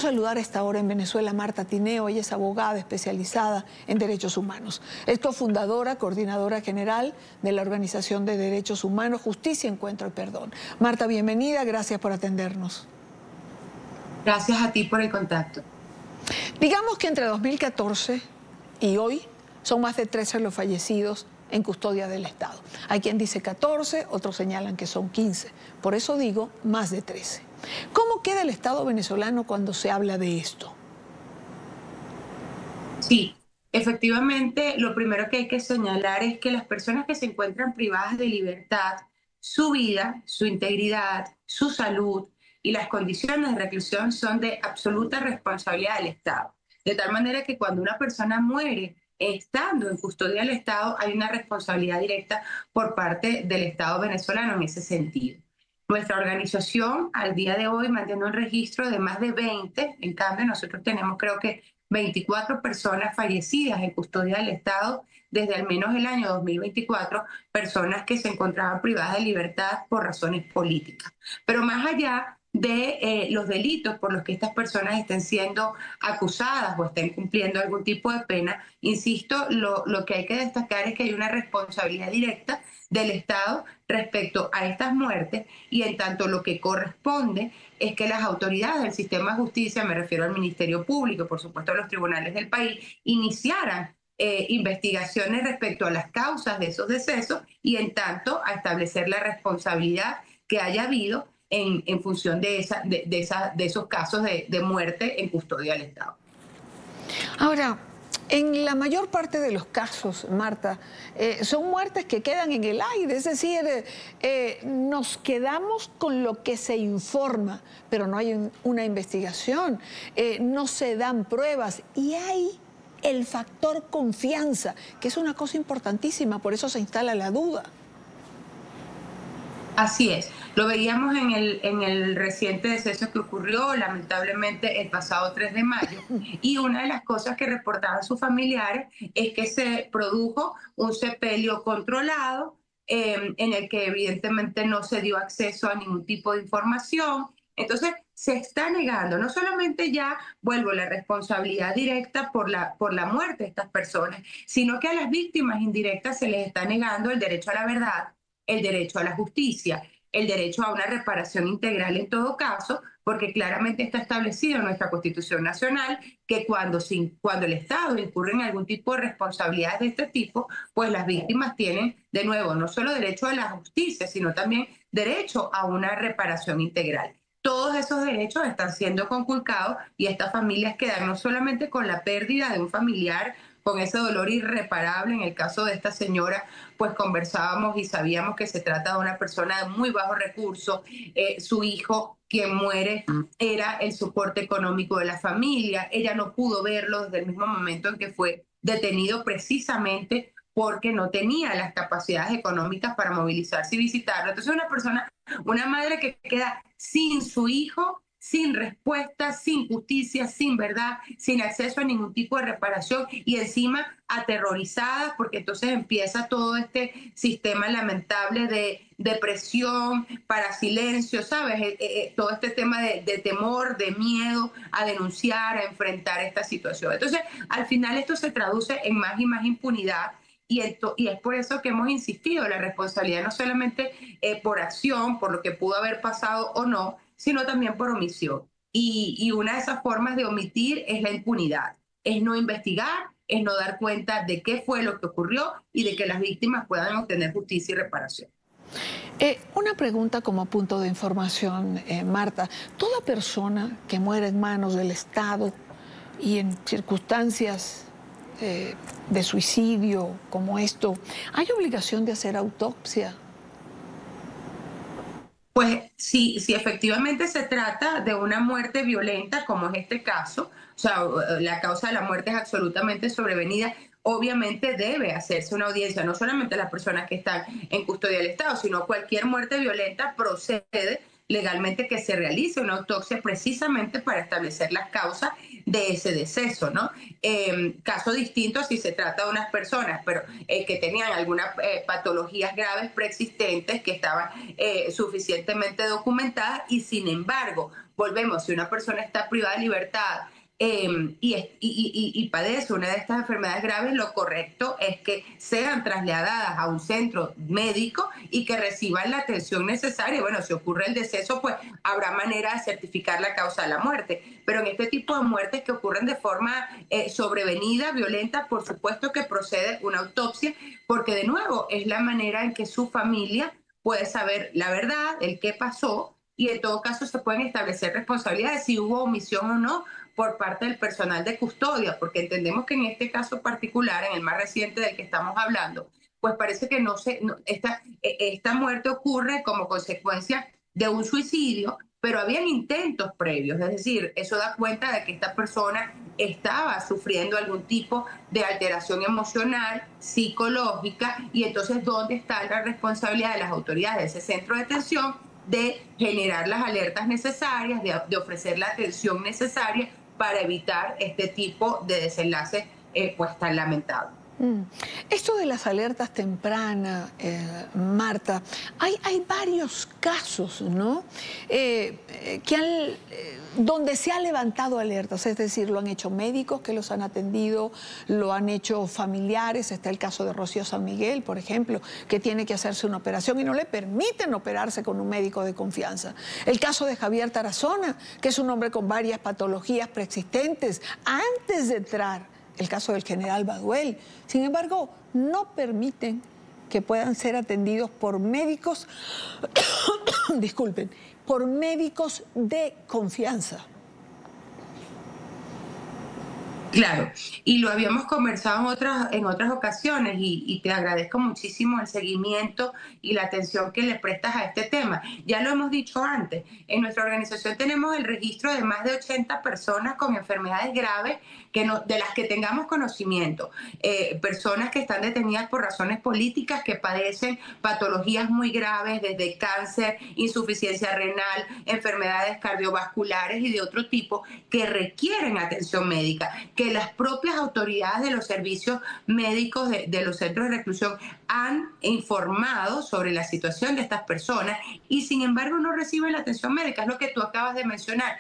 saludar a esta hora en Venezuela a Marta Tineo. Ella es abogada especializada en derechos humanos. Es cofundadora, coordinadora general de la Organización de Derechos Humanos, Justicia, Encuentro y Perdón. Marta, bienvenida, gracias por atendernos. Gracias a ti por el contacto. Digamos que entre 2014 y hoy son más de 13 los fallecidos en custodia del Estado. Hay quien dice 14, otros señalan que son 15. Por eso digo más de 13. ¿Cómo queda el Estado venezolano cuando se habla de esto? Sí, efectivamente, lo primero que hay que señalar es que las personas que se encuentran privadas de libertad, su vida, su integridad, su salud y las condiciones de reclusión son de absoluta responsabilidad del Estado. De tal manera que cuando una persona muere estando en custodia del Estado, hay una responsabilidad directa por parte del Estado venezolano en ese sentido. Nuestra organización al día de hoy mantiene un registro de más de 20, en cambio nosotros tenemos creo que 24 personas fallecidas en custodia del Estado desde al menos el año 2024, personas que se encontraban privadas de libertad por razones políticas. Pero más allá de los delitos por los que estas personas estén siendo acusadas o estén cumpliendo algún tipo de pena, insisto, lo que hay que destacar es que hay una responsabilidad directa del Estado respecto a estas muertes, y en tanto lo que corresponde es que las autoridades del sistema de justicia, me refiero al Ministerio Público, por supuesto a los tribunales del país, iniciaran investigaciones respecto a las causas de esos decesos y en tanto a establecer la responsabilidad que haya habido en función de esos casos de muerte en custodia del Estado. Ahora, en la mayor parte de los casos, Marta, son muertes que quedan en el aire, es decir, nos quedamos con lo que se informa, pero no hay una investigación, no se dan pruebas y hay el factor confianza, que es una cosa importantísima, por eso se instala la duda. Así es, lo veíamos en el reciente deceso que ocurrió lamentablemente el pasado 3 de mayo, y una de las cosas que reportaban sus familiares es que se produjo un sepelio controlado en el que evidentemente no se dio acceso a ningún tipo de información. Entonces se está negando, no solamente ya, vuelvo, la responsabilidad directa por la muerte de estas personas, sino que a las víctimas indirectas se les está negando el derecho a la verdad, el derecho a la justicia, el derecho a una reparación integral en todo caso, porque claramente está establecido en nuestra Constitución Nacional que cuando el Estado incurre en algún tipo de responsabilidades de este tipo, pues las víctimas tienen, de nuevo, no solo derecho a la justicia, sino también derecho a una reparación integral. Todos esos derechos están siendo conculcados y estas familias quedan no solamente con la pérdida de un familiar, con ese dolor irreparable. En el caso de esta señora, pues conversábamos y sabíamos que se trata de una persona de muy bajos recursos. Su hijo, quien muere, era el soporte económico de la familia. Ella no pudo verlo desde el mismo momento en que fue detenido, precisamente porque no tenía las capacidades económicas para movilizarse y visitarlo. Entonces una madre que queda sin su hijo, sin respuesta, sin justicia, sin verdad, sin acceso a ningún tipo de reparación y encima aterrorizada, porque entonces empieza todo este sistema lamentable de depresión, para silencio, ¿sabes? Todo este tema de temor, de miedo a denunciar, a enfrentar esta situación. Entonces, al final esto se traduce en más y más impunidad. Y es por eso que hemos insistido, la responsabilidad no solamente por acción, por lo que pudo haber pasado o no, sino también por omisión. Y una de esas formas de omitir es la impunidad, es no investigar, es no dar cuenta de qué fue lo que ocurrió y de que las víctimas puedan obtener justicia y reparación. Una pregunta como punto de información, Marta. Toda persona que muere en manos del Estado y en circunstancias de suicidio como esto, ¿hay obligación de hacer autopsia? Pues si efectivamente se trata de una muerte violenta, como es este caso, o sea, la causa de la muerte es absolutamente sobrevenida, obviamente debe hacerse una audiencia, no solamente a las personas que están en custodia del Estado, sino cualquier muerte violenta procede legalmente que se realice una autopsia precisamente para establecer las causas de ese deceso, ¿no? Caso distinto si se trata de unas personas pero que tenían algunas patologías graves preexistentes que estaban suficientemente documentadas y sin embargo volvemos, si una persona está privada de libertad y padece una de estas enfermedades graves, lo correcto es que sean trasladadas a un centro médico y que reciban la atención necesaria. Bueno, si ocurre el deceso, pues habrá manera de certificar la causa de la muerte. Pero en este tipo de muertes que ocurren de forma sobrevenida, violenta, por supuesto que procede una autopsia, porque de nuevo es la manera en que su familia puede saber la verdad, el qué pasó, y en todo caso se pueden establecer responsabilidades si hubo omisión o no por parte del personal de custodia, porque entendemos que en este caso particular, en el más reciente del que estamos hablando, pues parece que esta muerte ocurre como consecuencia de un suicidio, pero habían intentos previos, es decir, eso da cuenta de que esta persona estaba sufriendo algún tipo de alteración emocional, psicológica, y entonces ¿dónde está la responsabilidad de las autoridades de ese centro de detención de generar las alertas necesarias, de ofrecer la atención necesaria para evitar este tipo de desenlaces pues tan lamentables? Esto de las alertas tempranas, Marta, hay varios casos, ¿no? Donde se han levantado alertas, es decir, lo han hecho médicos que los han atendido, lo han hecho familiares. Está el caso de Rocío San Miguel, por ejemplo, que tiene que hacerse una operación y no le permiten operarse con un médico de confianza. El caso de Javier Tarazona, que es un hombre con varias patologías preexistentes, antes de entrar. El caso del general Baduel. Sin embargo, no permiten que puedan ser atendidos por médicos, disculpen, por médicos de confianza. Claro, y lo habíamos conversado en otras ocasiones y te agradezco muchísimo el seguimiento y la atención que le prestas a este tema. Ya lo hemos dicho antes, en nuestra organización tenemos el registro de más de 80 personas con enfermedades graves de las que tengamos conocimiento. Personas que están detenidas por razones políticas, que padecen patologías muy graves, desde cáncer, insuficiencia renal, enfermedades cardiovasculares y de otro tipo, que requieren atención médica, que las propias autoridades de los servicios médicos de los centros de reclusión han informado sobre la situación de estas personas y sin embargo no reciben la atención médica. Es lo que tú acabas de mencionar.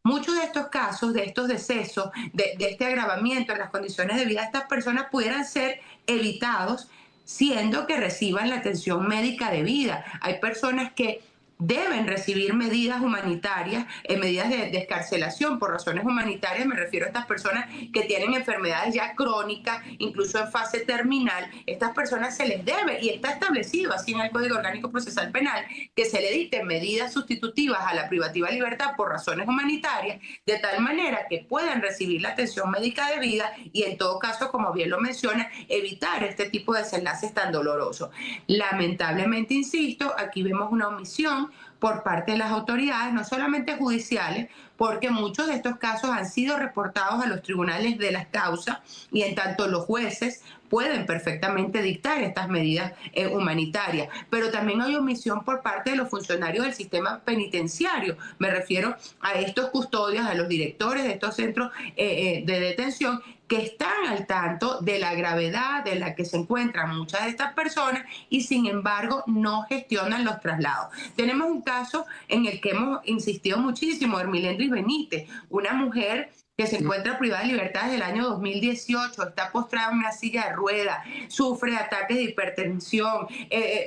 Muchos de estos casos, de estos decesos, de este agravamiento en las condiciones de vida de estas personas pudieran ser evitados siendo que reciban la atención médica debida. Hay personas que deben recibir medidas humanitarias, medidas de descarcelación por razones humanitarias. Me refiero a estas personas que tienen enfermedades ya crónicas, incluso en fase terminal. Estas personas se les debe, y está establecido así en el Código Orgánico Procesal Penal, que se le dicten medidas sustitutivas a la privativa de libertad por razones humanitarias, de tal manera que puedan recibir la atención médica debida y en todo caso, como bien lo menciona, evitar este tipo de desenlaces tan dolorosos. Lamentablemente, insisto, aquí vemos una omisión por parte de las autoridades, no solamente judiciales, porque muchos de estos casos han sido reportados a los tribunales de las causas y en tanto los jueces pueden perfectamente dictar estas medidas humanitarias, pero también hay omisión por parte de los funcionarios del sistema penitenciario. Me refiero a estos custodios, a los directores de estos centros de detención, que están al tanto de la gravedad de la que se encuentran muchas de estas personas y sin embargo no gestionan los traslados. Tenemos un caso en el que hemos insistido muchísimo, Hermilendris Benítez, una mujer que se encuentra privada de libertad desde el año 2018, está postrada en una silla de ruedas, sufre ataques de hipertensión,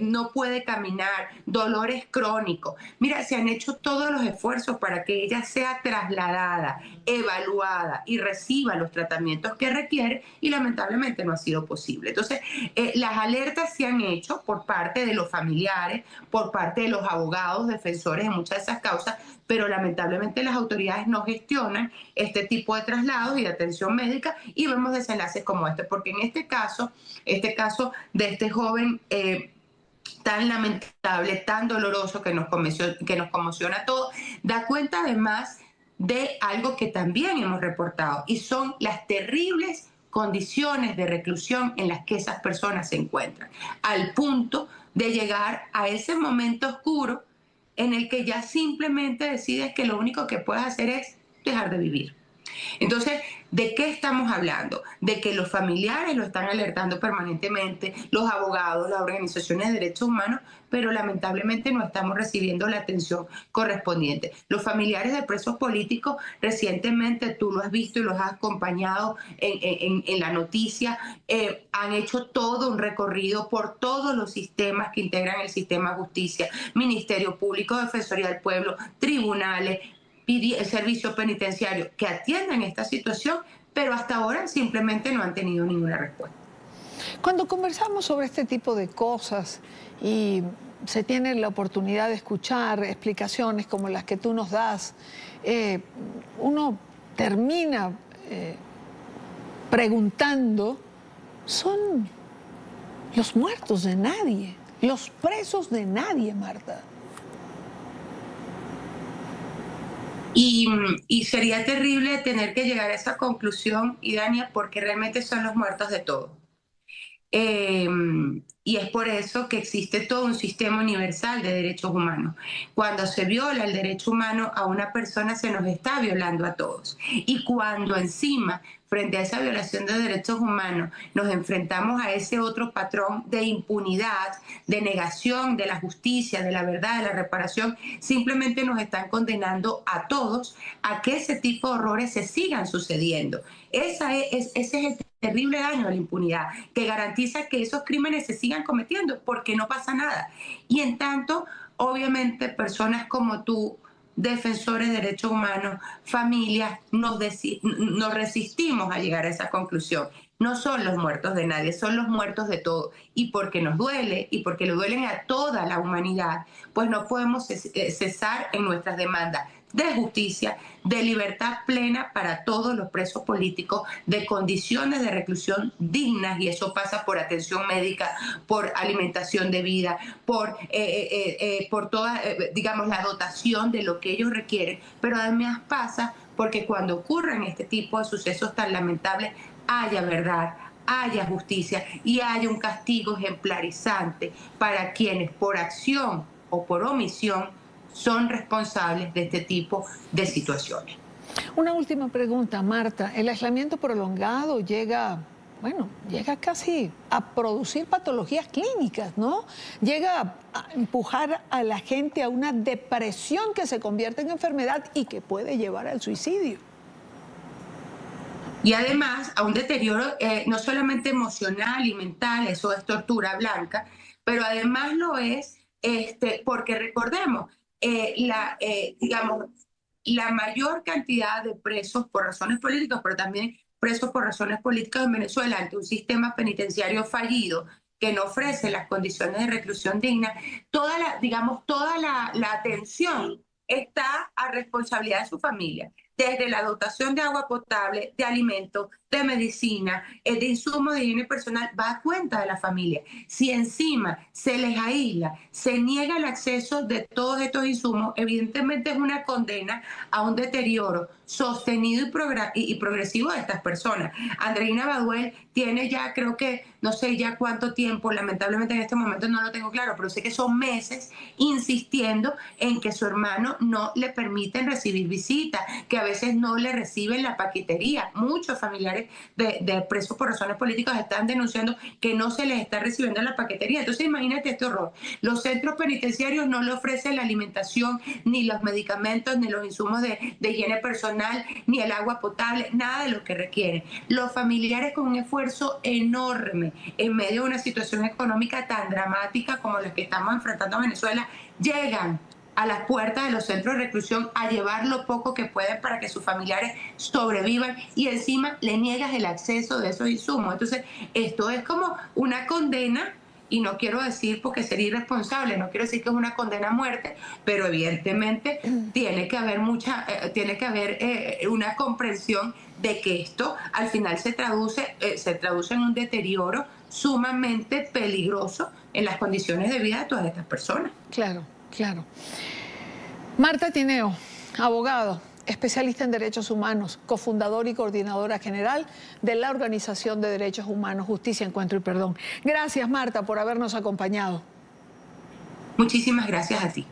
no puede caminar, dolores crónicos. Mira, se han hecho todos los esfuerzos para que ella sea trasladada, evaluada y reciba los tratamientos que requiere y lamentablemente no ha sido posible. Entonces, las alertas se han hecho por parte de los familiares, por parte de los abogados, defensores de muchas de esas causas, pero lamentablemente las autoridades no gestionan este tipo de traslados y de atención médica y vemos desenlaces como este, porque en este caso de este joven tan lamentable, tan doloroso, que nos conmociona a todos, da cuenta además de algo que también hemos reportado y son las terribles condiciones de reclusión en las que esas personas se encuentran, al punto de llegar a ese momento oscuro en el que ya simplemente decides que lo único que puedes hacer es dejar de vivir. Entonces, ¿De qué estamos hablando? De que los familiares lo están alertando permanentemente, los abogados, las organizaciones de derechos humanos, pero lamentablemente no estamos recibiendo la atención correspondiente. Los familiares de presos políticos, recientemente tú lo has visto y los has acompañado en la noticia, han hecho todo un recorrido por todos los sistemas que integran el sistema de justicia, Ministerio Público, Defensoría del Pueblo, tribunales, el servicio penitenciario, que atiendan esta situación, pero hasta ahora simplemente no han tenido ninguna respuesta. Cuando conversamos sobre este tipo de cosas y se tiene la oportunidad de escuchar explicaciones como las que tú nos das, uno termina preguntando, ¿son los muertos de nadie, los presos de nadie, Marta? Y sería terrible tener que llegar a esa conclusión, Idania, porque realmente son los muertos de todos. Y es por eso que existe todo un sistema universal de derechos humanos. Cuando se viola el derecho humano a una persona, se nos está violando a todos. Y cuando encima, frente a esa violación de derechos humanos, nos enfrentamos a ese otro patrón de impunidad, de negación de la justicia, de la verdad, de la reparación, simplemente nos están condenando a todos a que ese tipo de horrores se sigan sucediendo. Ese es el terrible daño a la impunidad, que garantiza que esos crímenes se sigan cometiendo porque no pasa nada. Y en tanto, obviamente, personas como tú, defensores de derechos humanos, familias, nos resistimos a llegar a esa conclusión. No son los muertos de nadie, son los muertos de todos. Y porque nos duele y porque le duelen a toda la humanidad, pues no podemos cesar en nuestras demandas de justicia, de libertad plena para todos los presos políticos, de condiciones de reclusión dignas, y eso pasa por atención médica, por alimentación de vida, por toda, digamos, la dotación de lo que ellos requieren, pero además pasa porque cuando ocurren este tipo de sucesos tan lamentables, haya verdad, haya justicia y haya un castigo ejemplarizante para quienes por acción o por omisión son responsables de este tipo de situaciones. Una última pregunta, Marta. El aislamiento prolongado llega casi a producir patologías clínicas, ¿no? Llega a empujar a la gente a una depresión que se convierte en enfermedad y que puede llevar al suicidio. Y además a un deterioro no solamente emocional y mental, eso es tortura blanca, pero además lo es porque recordemos, digamos, la mayor cantidad de presos por razones políticas, pero también presos por razones políticas en Venezuela ante un sistema penitenciario fallido que no ofrece las condiciones de reclusión digna, toda la atención está a responsabilidad de su familia, desde la dotación de agua potable, de alimentos, de medicina, de insumos de higiene personal, va a cuenta de la familia. Si encima se les aísla, se niega el acceso de todos estos insumos, evidentemente es una condena a un deterioro sostenido y progresivo de estas personas. Andreina Baduel tiene ya, creo que, no sé ya cuánto tiempo, lamentablemente en este momento no lo tengo claro, pero sé que son meses insistiendo en que su hermano no le permiten recibir visitas, que a veces no le reciben la paquetería. Muchos familiares de presos por razones políticas están denunciando que no se les está recibiendo la paquetería. Entonces imagínate este horror. Los centros penitenciarios no le ofrecen la alimentación, ni los medicamentos, ni los insumos de higiene personal, ni el agua potable, nada de lo que requieren. Los familiares con un esfuerzo enorme en medio de una situación económica tan dramática como la que estamos enfrentando en Venezuela, llegan a las puertas de los centros de reclusión a llevar lo poco que pueden para que sus familiares sobrevivan, y encima le niegas el acceso de esos insumos. Entonces, esto es como una condena, y no quiero decir porque sería irresponsable, no quiero decir que es una condena a muerte, pero evidentemente tiene que haber una comprensión de que esto al final se traduce en un deterioro sumamente peligroso en las condiciones de vida de todas estas personas. Claro. Claro. Marta Tineo, abogado, especialista en derechos humanos, cofundador y coordinadora general de la Organización de Derechos Humanos, Justicia, Encuentro y Perdón. Gracias, Marta, por habernos acompañado. Muchísimas gracias a ti.